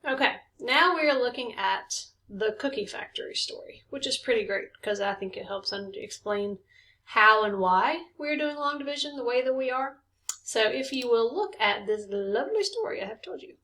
Okay, now we are looking at the Cookie Factory story, which is pretty great because I think it helps explain how and why we're doing long division the way that we are. So if you will look at this lovely story I have told you.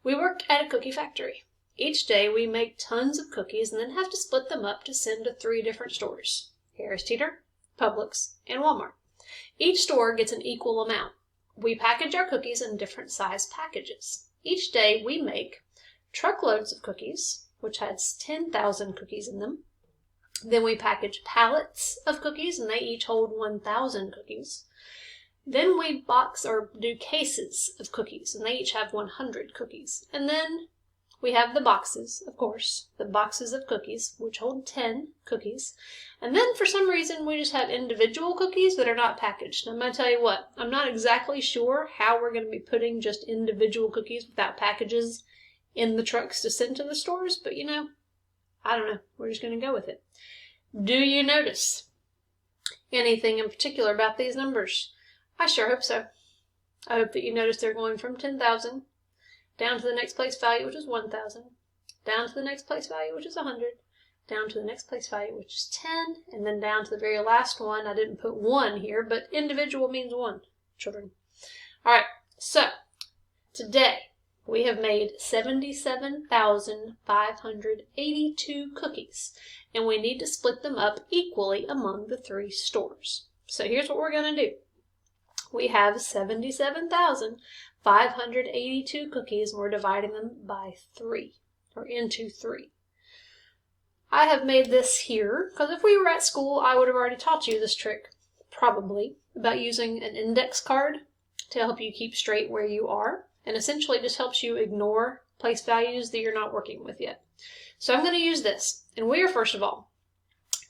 We work at a cookie factory. Each day we make tons of cookies and then have to split them up to send to 3 different stores: Harris Teeter, Publix, and Walmart. Each store gets an equal amount. We package our cookies in different size packages. Each day we make truckloads of cookies, which has 10,000 cookies in them. Then we package pallets of cookies, and they each hold 1,000 cookies. Then we box or do cases of cookies, and they each have 100 cookies. And then we have the boxes, of course, the boxes of cookies, which hold 10 cookies. And then for some reason, we just have individual cookies that are not packaged. And I'm going to tell you what, I'm not exactly sure how we're going to be putting just individual cookies without packages in the trucks to send to the stores, but I don't know. We're just going to go with it. Do you notice anything in particular about these numbers? I sure hope so. I hope that you notice they're going from 10,000 down to the next place value, which is 1,000, down to the next place value, which is 100, down to the next place value, which is 10, and then down to the very last one. I didn't put 1 here, but individual means 1, children. All right, so today we have made 77,582 cookies, and we need to split them up equally among the 3 stores. So here's what we're going to do. We have 77,582 cookies, and we're dividing them by 3, or into 3. I have made this here, because if we were at school, I would have already taught you this trick, probably, about using an index card to help you keep straight where you are. And essentially just helps you ignore place values that you're not working with yet. So I'm going to use this. And we are, first of all,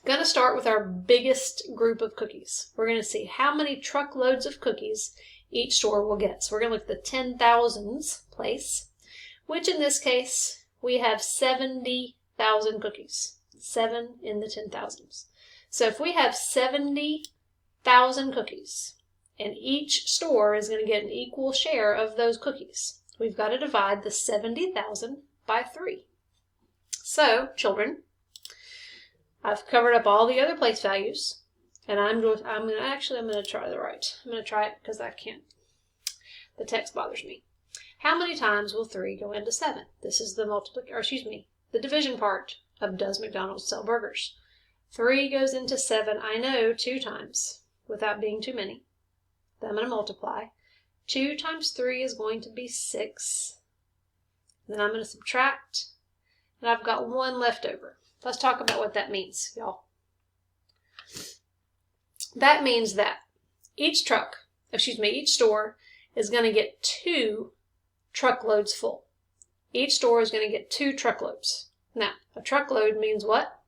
going to start with our biggest group of cookies. We're going to see how many truckloads of cookies each store will get. So we're going to look at the 10,000s place, which in this case, we have 70,000 cookies. 7 in the 10,000s. So if we have 70,000 cookies, and each store is going to get an equal share of those cookies, we've got to divide the 70,000 by 3. So, children, I've covered up all the other place values, and I'm going to try the right. I'm going to try it because I can't. The text bothers me. How many times will 3 go into 7? This is the the division part of does McDonald's sell burgers. 3 goes into 7, I know, 2 times, without being too many. Then I'm going to multiply. 2 times 3 is going to be 6. Then I'm going to subtract. And I've got 1 left over. Let's talk about what that means, y'all. That means that each store is going to get 2 truckloads full. Each store is going to get 2 truckloads. Now, a truckload means what?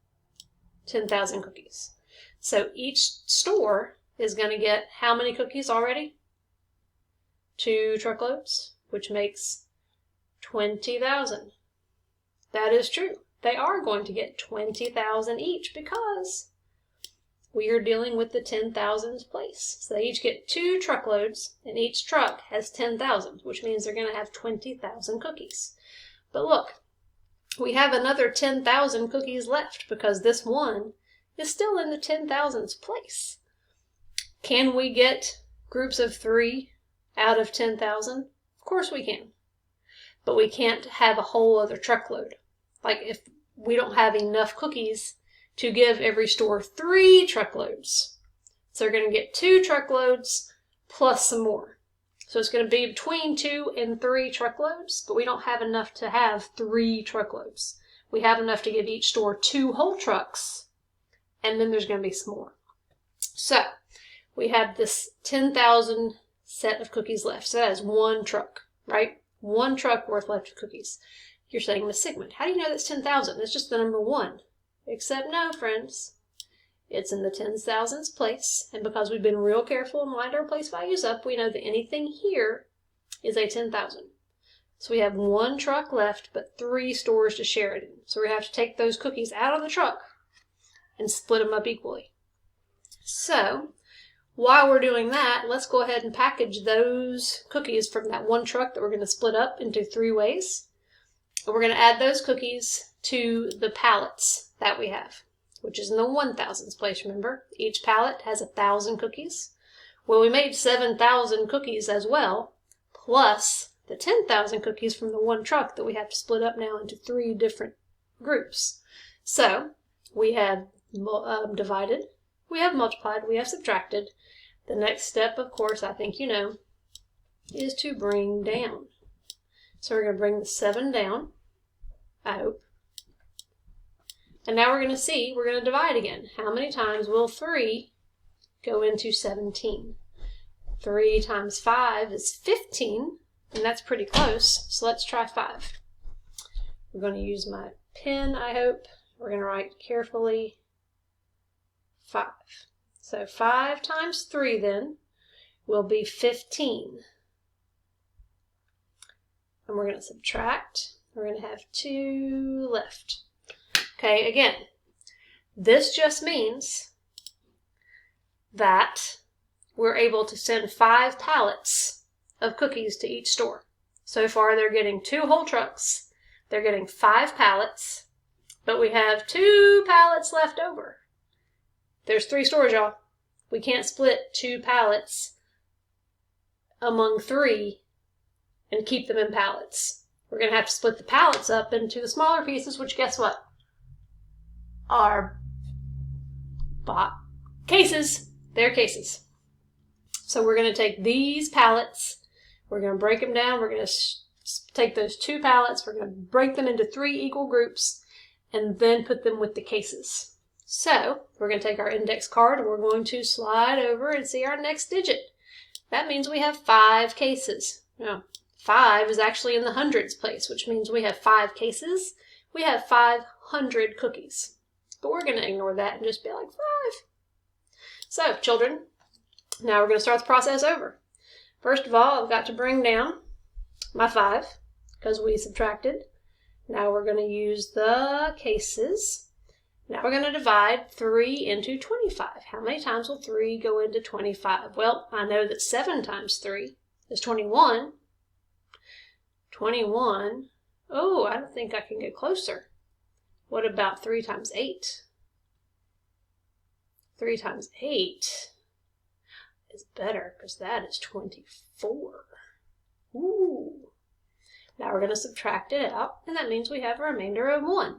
10,000 cookies. So each store is going to get how many cookies already? 2 truckloads, which makes 20,000. That is true. They are going to get 20,000 each because we are dealing with the 10,000s place. So they each get 2 truckloads, and each truck has 10,000, which means they're going to have 20,000 cookies. But look, we have another 10,000 cookies left because this one is still in the 10,000s place. Can we get groups of 3 out of 10,000? Of course we can. But we can't have a whole other truckload. Like if we don't have enough cookies to give every store 3 truckloads. So they're going to get 2 truckloads plus some more. So it's going to be between 2 and 3 truckloads, but we don't have enough to have 3 truckloads. We have enough to give each store 2 whole trucks, and then there's going to be some more. So we have this 10,000 set of cookies left. So that is 1 truck, right? 1 truck worth left of cookies. You're saying, Miss Sigmund, how do you know that's 10,000? It's just the number 1. Except no, friends. It's in the 10,000s place, and because we've been real careful and lined our place values up, we know that anything here is a 10,000. So we have 1 truck left, but 3 stores to share it in. So we have to take those cookies out of the truck and split them up equally. So while we're doing that, let's go ahead and package those cookies from that 1 truck that we're going to split up into 3 ways. And we're going to add those cookies to the pallets that we have, which is in the 1,000s place, remember? Each pallet has 1,000 cookies. Well, we made 7,000 cookies as well, plus the 10,000 cookies from the one truck that we have to split up now into 3 different groups. So we have divided, we have multiplied, we have subtracted. The next step, of course, I think you know, is to bring down. So we're going to bring the 7 down, I hope. And now we're going to see, we're going to divide again. How many times will 3 go into 17? 3 times 5 is 15, and that's pretty close, so let's try 5. We're going to use my pen, I hope. We're going to write carefully 5. So 5 times 3 then will be 15. And we're going to subtract. We're going to have 2 left. Okay, again, this just means that we're able to send 5 pallets of cookies to each store. So far, they're getting 2 whole trucks. They're getting 5 pallets, but we have 2 pallets left over. There's 3 stores, y'all. We can't split 2 pallets among 3 and keep them in pallets. We're going to have to split the pallets up into the smaller pieces, which guess what? Are cases. They're cases. So we're going to take these pallets, we're going to break them down, we're going to take those 2 pallets, we're going to break them into 3 equal groups, and then put them with the cases. So we're going to take our index card and we're going to slide over and see our next digit. That means we have 5 cases. Now, 5 is actually in the hundreds place, which means we have 5 cases. We have 500 cookies. But we're going to ignore that and just be like 5. So, children, now we're going to start the process over. First of all, I've got to bring down my 5 because we subtracted. Now we're going to use the cases. Now we're going to divide 3 into 25. How many times will 3 go into 25? Well, I know that 7 times 3 is 21. 21. Oh, I don't think I can get closer. What about 3 times 8? 3 times 8 is better because that is 24. Ooh. Now we're going to subtract it out, and that means we have a remainder of 1.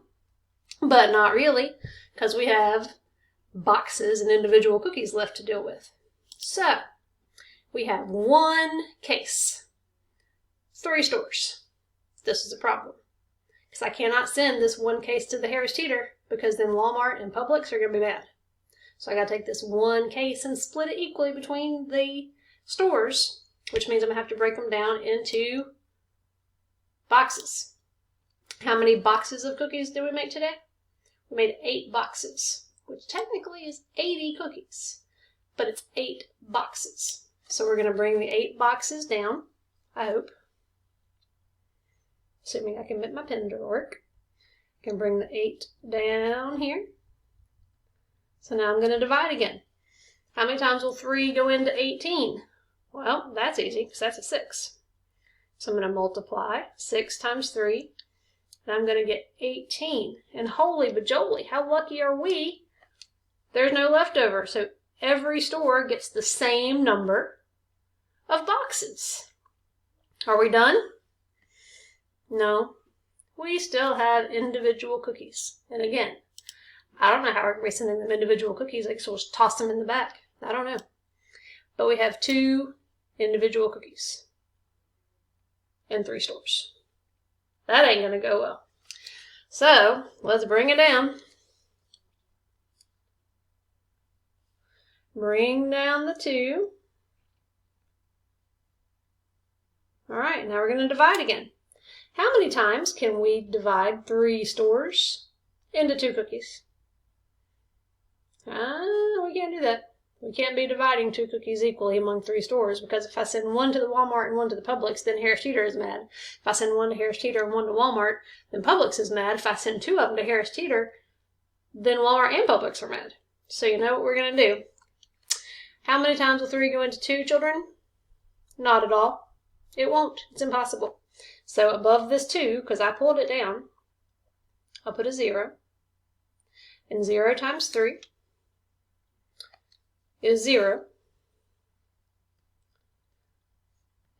But not really, because we have boxes and individual cookies left to deal with. So, we have 1 case. 3 stores. This is a problem. Because I cannot send this 1 case to the Harris Teeter, because then Walmart and Publix are going to be mad. So I got to take this 1 case and split it equally between the stores, which means I'm going to have to break them down into boxes. How many boxes of cookies did we make today? We made 8 boxes, which technically is 80 cookies, but it's 8 boxes. So we're going to bring the 8 boxes down, I hope. Assuming I can get my pen to work. I can bring the 8 down here. So now I'm going to divide again. How many times will 3 go into 18? Well, that's easy because that's a 6. So I'm going to multiply 6 times 3. And I'm going to get 18. And holy bajoli, how lucky are we? There's no leftover. So every store gets the same number of boxes. Are we done? No. We still have individual cookies. And again, I don't know how we're going to be sending them individual cookies. I guess we'll just toss them in the back. I don't know. But we have 2 individual cookies in 3 stores. That ain't going to go well. So, let's bring it down. Bring down the 2. Alright, now we're going to divide again. How many times can we divide 3 stores into 2 cookies? We can't do that. We can't be dividing 2 cookies equally among 3 stores, because if I send 1 to the Walmart and 1 to the Publix, then Harris Teeter is mad. If I send 1 to Harris Teeter and 1 to Walmart, then Publix is mad. If I send 2 of them to Harris Teeter, then Walmart and Publix are mad. So you know what we're going to do. How many times will 3 go into 2, children? Not at all. It won't. It's impossible. So above this 2, because I pulled it down, I'll put a 0. And 0 times 3 is 0.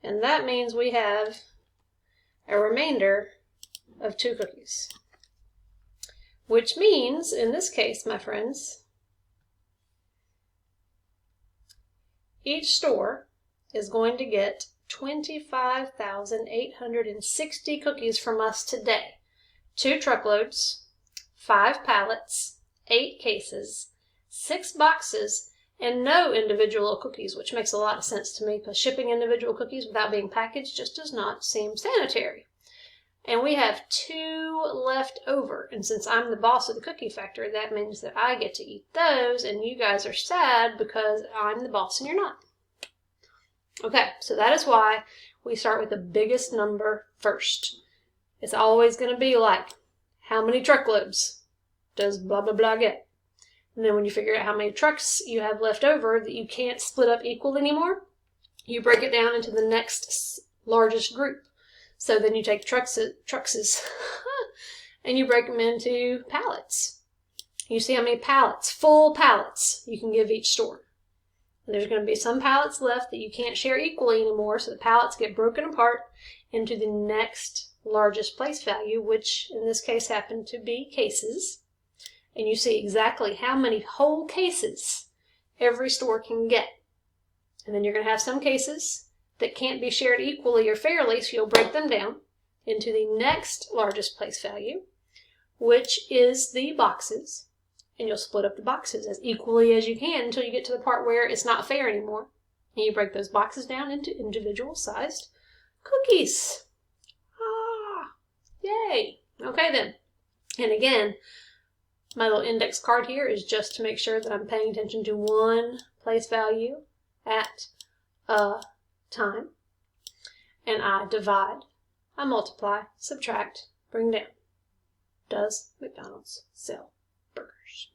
And that means we have a remainder of 2 cookies. Which means, in this case, my friends, each store is going to get 25,860 cookies from us today. 2 truckloads, 5 pallets, 8 cases, 6 boxes, and no individual cookies, which makes a lot of sense to me because shipping individual cookies without being packaged just does not seem sanitary. And we have 2 left over, and since I'm the boss of the cookie factory, that means that I get to eat those, and you guys are sad because I'm the boss and you're not. Okay, so that is why we start with the biggest number first. It's always going to be like, how many truckloads does blah, blah, blah get? And then when you figure out how many trucks you have left over that you can't split up equal anymore, you break it down into the next largest group. So then you take truckses and you break them into pallets. You see how many pallets, full pallets, you can give each store. And there's going to be some pallets left that you can't share equally anymore, so the pallets get broken apart into the next largest place value, which in this case happened to be cases. And you see exactly how many whole cases every store can get. And then you're going to have some cases that can't be shared equally or fairly, so you'll break them down into the next largest place value, which is the boxes. And you'll split up the boxes as equally as you can until you get to the part where it's not fair anymore. And you break those boxes down into individual sized cookies. Ah, yay. Okay then. And again, my little index card here is just to make sure that I'm paying attention to one place value at a time. And I divide, I multiply, subtract, bring down. Does McDonald's sell burgers?